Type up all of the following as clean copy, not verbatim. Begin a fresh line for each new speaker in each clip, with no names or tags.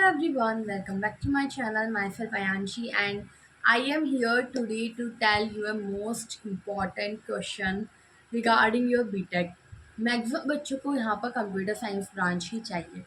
everyone, welcome back to my channel. Myself Ayanshi, and I am here today to tell you a most important question regarding your BTech. Maximum बच्चों को यहाँ पर computer science branch ही चाहिए,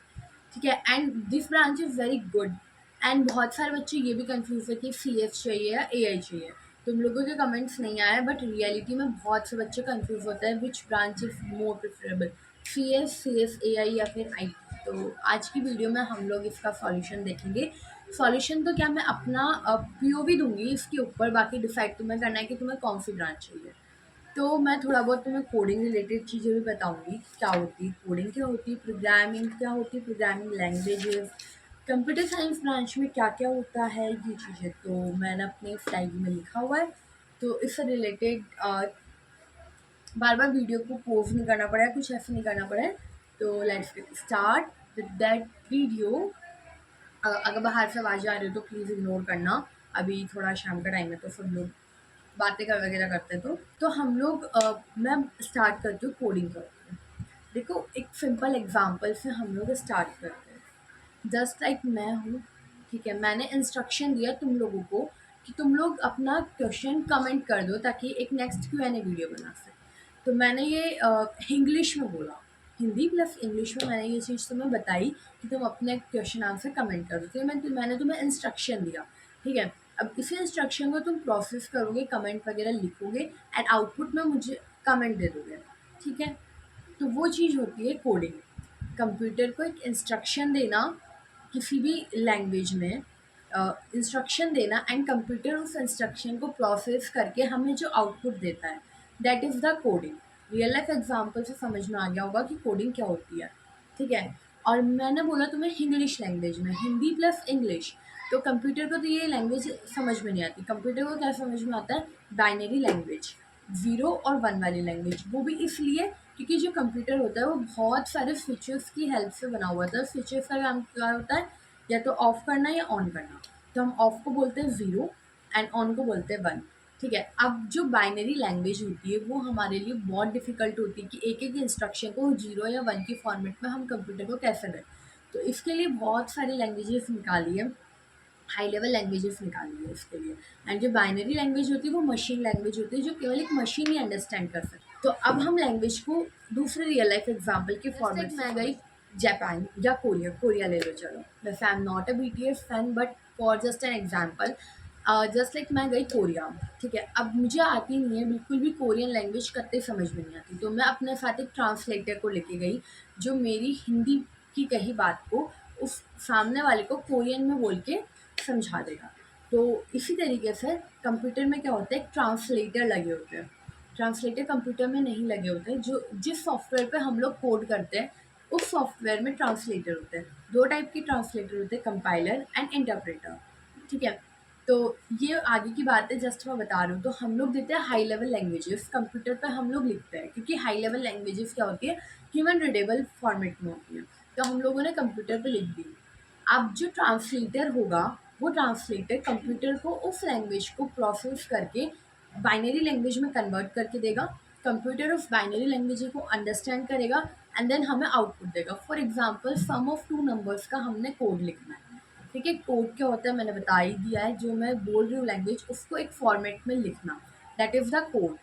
ठीक है, and this branch is very good. And बहुत सारे बच्चे ये भी कंफ्यूज है कि CS चाहिए या AI चाहिए। तुम लोगों के कमेंट्स नहीं आए, बट रियलिटी में बहुत से बच्चे कंफ्यूज होते हैं which branch is more preferable, CS, AI या फिर IT। तो आज की वीडियो में हम लोग इसका सॉल्यूशन देखेंगे। सॉल्यूशन तो क्या, मैं अपना POV दूंगी इसके ऊपर, बाकी डिसाइड तुम्हें करना है कि तुम्हें कौन सी ब्रांच चाहिए। तो मैं थोड़ा बहुत तुम्हें कोडिंग रिलेटेड चीज़ें भी बताऊंगी, क्या होती है कोडिंग, क्या होती है प्रोग्रामिंग, क्या होती है programming languages, computer science branch में क्या क्या होता है, ये चीज़ें तो मैंने अपने स्लाइड में लिखा हुआ है। तो इससे रिलेटेड बार बार वीडियो को पॉज नहीं करना पड़ा है, कुछ ऐसे नहीं करना पड़ा है। तो let's get start with that video. अगर बाहर से आवाज़ आ रही हो तो प्लीज़ इग्नोर करना। अभी थोड़ा शाम का टाइम है तो सब लोग बातें कर वगैरह करते हैं। तो हम लोग मैं स्टार्ट करती हूँ कोडिंग करती हूँ। देखो, एक सिंपल एग्जांपल से हम लोग स्टार्ट करते हैं। जस्ट लाइक मैं हूँ, ठीक है, मैंने इंस्ट्रक्शन दिया तुम लोगों को कि तुम लोग अपना क्वेश्चन कमेंट कर दो ताकि एक नेक्स्ट Q&A वीडियो बना सके। तो मैंने ये इंग्लिश में बोला, हिंदी प्लस इंग्लिश में मैंने ये चीज़ तुम्हें बताई कि तुम अपने क्वेश्चन आंसर कमेंट कर दो। तो मैंने तुम्हें इंस्ट्रक्शन दिया, ठीक है। अब इसी इंस्ट्रक्शन को तुम प्रोसेस करोगे, कमेंट वगैरह लिखोगे एंड आउटपुट में मुझे कमेंट दे दोगे, ठीक है। तो वो चीज़ होती है कोडिंग। कंप्यूटर को एक इंस्ट्रक्शन देना किसी भी लैंग्वेज में, इंस्ट्रक्शन देना एंड कंप्यूटर उस इंस्ट्रक्शन को प्रोसेस करके हमें जो आउटपुट देता है, that is the coding. Real life example से समझ में आ गया होगा कि कोडिंग क्या होती है, ठीक है। और मैंने बोला तुम्हें इंग्लिश लैंग्वेज में, हिंदी प्लस इंग्लिश। तो कंप्यूटर को तो ये लैंग्वेज समझ में नहीं आती। कंप्यूटर को क्या समझ में आता है, बाइनरी लैंग्वेज, ज़ीरो और वन वाली लैंग्वेज। वो भी इसलिए क्योंकि जो कंप्यूटर होता है वो बहुत सारे स्विचेस की हेल्प से बना हुआ था। स्विचेस का काम क्या होता है, या तो ऑफ करना या ऑन करना। तो हम ऑफ को बोलते हैं ज़ीरो एंड ऑन को बोलते हैं वन, ठीक है। अब जो बाइनरी लैंग्वेज होती है वो हमारे लिए बहुत डिफ़िकल्ट होती है कि एक एक इंस्ट्रक्शन को ज़ीरो या वन की फॉर्मेट में हम कंप्यूटर को कैसे दें। तो इसके लिए बहुत सारी लैंग्वेजेस निकाली है, हाई लेवल लैंग्वेजेस निकाली है इसके लिए। एंड जो बाइनरी लैंग्वेज होती है वो मशीन लैंग्वेज होती है, जो केवल एक मशीन ही अंडरस्टैंड कर सकती है। तो अब हम लैंग्वेज को दूसरे रियल लाइफ एग्जांपल के फॉर्मेट, मैं गई जापान या कोरिया, कोरिया ले लो चलो। वैसे I am not a BTS fan, but for just an example, just like मैं गई कोरिया, ठीक है। अब मुझे आती नहीं है बिल्कुल भी कोरियन लैंग्वेज, कतई समझ में नहीं आती। तो मैं अपने साथ एक ट्रांसलेटर को लेके गई जो मेरी हिंदी की कही बात को उस सामने वाले को कोरियन में बोल के समझा देगा। तो इसी तरीके से कंप्यूटर में क्या होता है, एक ट्रांसलेटर लगे होते हैं। ट्रांसलेटर कंप्यूटर में नहीं लगे होते, जो जिस सॉफ्टवेयर पे हम लोग कोड करते हैं उस सॉफ्टवेयर में ट्रांसलेटर होते हैं। दो टाइप के ट्रांसलेटर होते हैं, कंपाइलर एंड इंटरप्रेटर, ठीक है। तो ये आगे की बात है, जस्ट मैं बता रही हूँ। तो हम लोग देते हैं हाई लेवल लैंग्वेजेस, कंप्यूटर पे हम लोग लिखते हैं, क्योंकि हाई लेवल लैंग्वेजेस क्या होती है, ह्यूमन रीडेबल फॉर्मेट में होती है। तो हम लोगों ने कंप्यूटर पे लिख दी। अब जो ट्रांसलेटर होगा वो ट्रांसलेटर कंप्यूटर को उस लैंग्वेज को प्रोसेस करके बाइनरी लैंग्वेज में कन्वर्ट करके देगा। कंप्यूटर उस बाइनरी लैंग्वेज को अंडरस्टैंड करेगा एंड देन हमें आउटपुट देगा। For example, sum of two numbers का हमने कोड लिखना है, ठीक है। कोड क्या होता है मैंने बता ही दिया है, जो मैं बोल रही हूँ लैंग्वेज उसको एक फॉर्मेट में लिखना, दैट इज़ द कोड,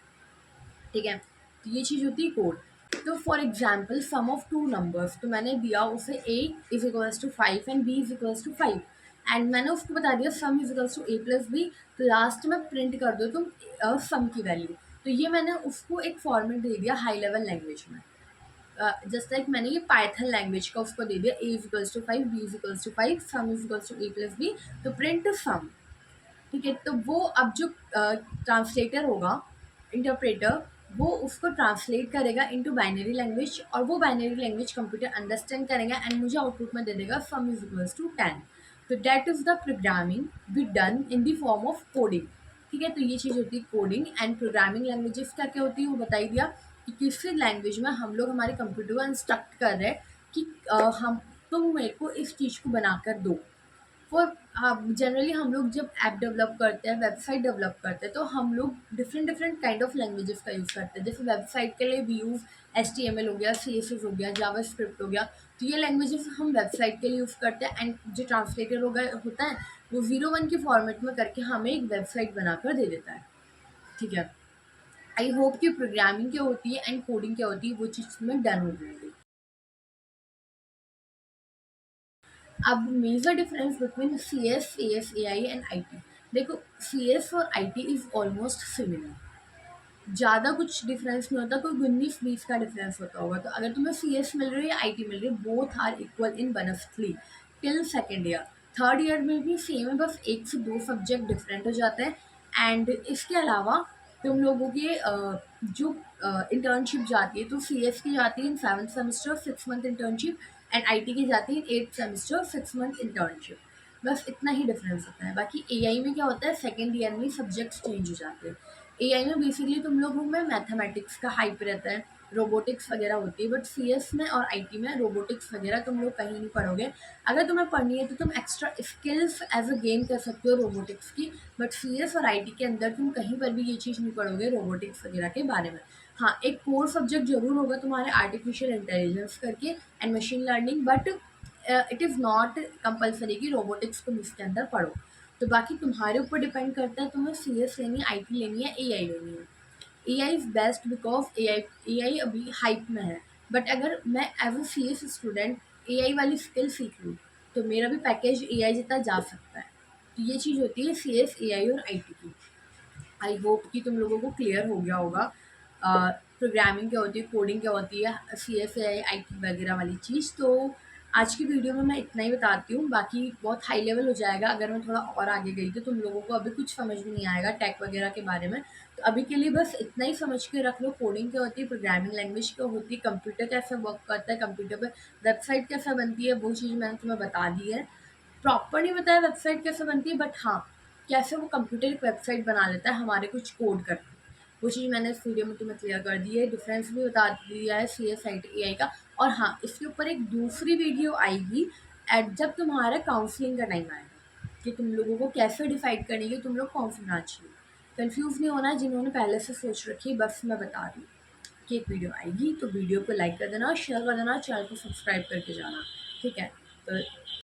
ठीक है। तो ये चीज़ होती है कोड। तो for example, sum of two numbers, तो मैंने दिया उसे a is equals to 5 and b is equals to 5, एंड मैंने उसको बता दिया sum is equals to a plus b। तो लास्ट में प्रिंट कर दो तुम सम की वैल्यू। तो ये मैंने उसको एक फॉर्मेट दे दिया हाई लेवल लैंग्वेज में। जस्ट लाइक मैंने ये पाइथन लैंग्वेज का उसको दे दिया, a is equals to 5, b is equals to 5, sum is equals to a plus b, तो प्रिंट सम, ठीक है। तो वो अब जो ट्रांसलेटर होगा, इंटरप्रेटर, वो उसको ट्रांसलेट करेगा इनटू बाइनरी लैंग्वेज, और वो बाइनरी लैंग्वेज कंप्यूटर अंडरस्टैंड करेगा एंड मुझे आउटपुट में दे देगा सम इज इक्वल्स टू 10। तो that is the programming be done in the form of coding, ठीक है। तो ये चीज़ होती है कोडिंग। एंड प्रोग्रामिंग लैंग्वेजेस क्या क्या होती है वो बता ही दिया, कि किसी लैंग्वेज में हम लोग हमारे कंप्यूटर को इंस्ट्रक्ट कर रहे हैं कि हम तुम मेरे को इस चीज़ को बना कर दो, फॉर जनरली हम लोग जब ऐप डेवलप करते हैं, वेबसाइट डेवलप करते हैं, तो हम लोग different different kind of languages का यूज़ करते हैं। जैसे वेबसाइट के लिए वी यूज़ HTML हो गया, CSS हो गया, जावास्क्रिप्ट हो गया। तो ये लैंग्वेजेस हम वेबसाइट के लिए यूज़ करते हैं, एंड जो ट्रांसलेटर होता है वो 01 के फॉर्मेट में करके हमें एक वेबसाइट बनाकर दे देता है। ठीक है। आई होप कि प्रोग्रामिंग क्या होती है एंड कोडिंग क्या होती है वो चीज़ में डन हो जाएगी। अब major difference between CS, AS, AI and IT। देखो, CS और IT इज ऑलमोस्ट सिमिलर, ज़्यादा कुछ डिफरेंस नहीं होता, कोई 19-20 का डिफरेंस होता होगा। तो अगर तुम्हें CS मिल रही है या IT मिल रही है, बोथ आर इक्वल इन बनफली till second year. Third year में भी सेम है, बस एक से दो सब्जेक्ट डिफरेंट हो जाते हैं। एंड इसके अलावा तुम लोगों के जो इंटर्नशिप जाती है, तो CS की जाती है इन 7th semester 6 month internship, and IT की जाती है इन 8th सेमेस्टर 6 मंथ इंटर्नशिप। बस इतना ही डिफरेंस होता है। बाकी AI में क्या होता है, सेकेंड ईयर में सब्जेक्ट्स चेंज हो जाते हैं। AI में बेसिकली तुम लोगों में मैथमेटिक्स का हाइप रहता है, रोबोटिक्स वगैरह होती है, बट CS में और IT में रोबोटिक्स वगैरह तुम लोग कहीं नहीं पढ़ोगे। अगर तुम्हें पढ़नी है तो तुम extra skills as a game कर सकते हो रोबोटिक्स की, बट CS और IT के अंदर तुम कहीं पर भी ये चीज़ नहीं पढ़ोगे रोबोटिक्स वगैरह के बारे में। हाँ, एक कोर सब्जेक्ट जरूर होगा तुम्हारे आर्टिफिशियल इंटेलिजेंस करके and machine learning, but it is not compulsory कि रोबोटिक्स तुम इसके अंदर पढ़ो। तो बाकी तुम्हारे ऊपर डिपेंड करता है तुम्हें CS लेनी है, IT लेनी है, AI लेनी है। AI is best because AI अभी हाइप में है। बट अगर मैं as a CS student AI वाली स्किल सीख लूँ तो मेरा भी पैकेज AI जितना जा सकता है। तो ये चीज़ होती है CS, AI और IT की। आई होप कि तुम लोगों को क्लियर हो गया होगा प्रोग्रामिंग क्या होती है, कोडिंग क्या होती है, CSA IT वगैरह वाली चीज़। तो आज की वीडियो में मैं इतना ही बताती हूँ, बाकी बहुत हाई लेवल हो जाएगा अगर मैं थोड़ा और आगे गई तो तुम लोगों को अभी कुछ समझ में नहीं आएगा टेक वगैरह के बारे में। तो अभी के लिए बस इतना ही समझ के रख लो, कोडिंग क्या होती है, प्रोग्रामिंग लैंग्वेज क्या होती है, कंप्यूटर कैसे वर्क करता है, कंप्यूटर पर वेबसाइट कैसे बनती है, वो चीज़ मैंने तुम्हें बता दी है। प्रॉपर नहीं बताया वेबसाइट कैसे बनती है, बट हाँ, कैसे वो कंप्यूटर एक वेबसाइट बना लेता है हमारे कुछ कोड करके, वो चीज़ मैंने इस वीडियो में तुम्हें क्लियर कर दी है। डिफरेंस भी बता दिया है CS IT AI का। और हाँ, इसके ऊपर एक दूसरी वीडियो आएगी एट जब तुम्हारा काउंसलिंग का टाइम आएगा, कि तुम लोगों को कैसे डिसाइड करनी है तुम लोग कौन सी ब्रांच लो। कन्फ्यूज़ नहीं होना, जिन्होंने पहले से सोच रखी है, बस मैं बता रही हूँ कि एक वीडियो आएगी, तो वीडियो को लाइक कर देना, शेयर कर देना, चैनल को सब्सक्राइब करके जाना। ठीक है। तो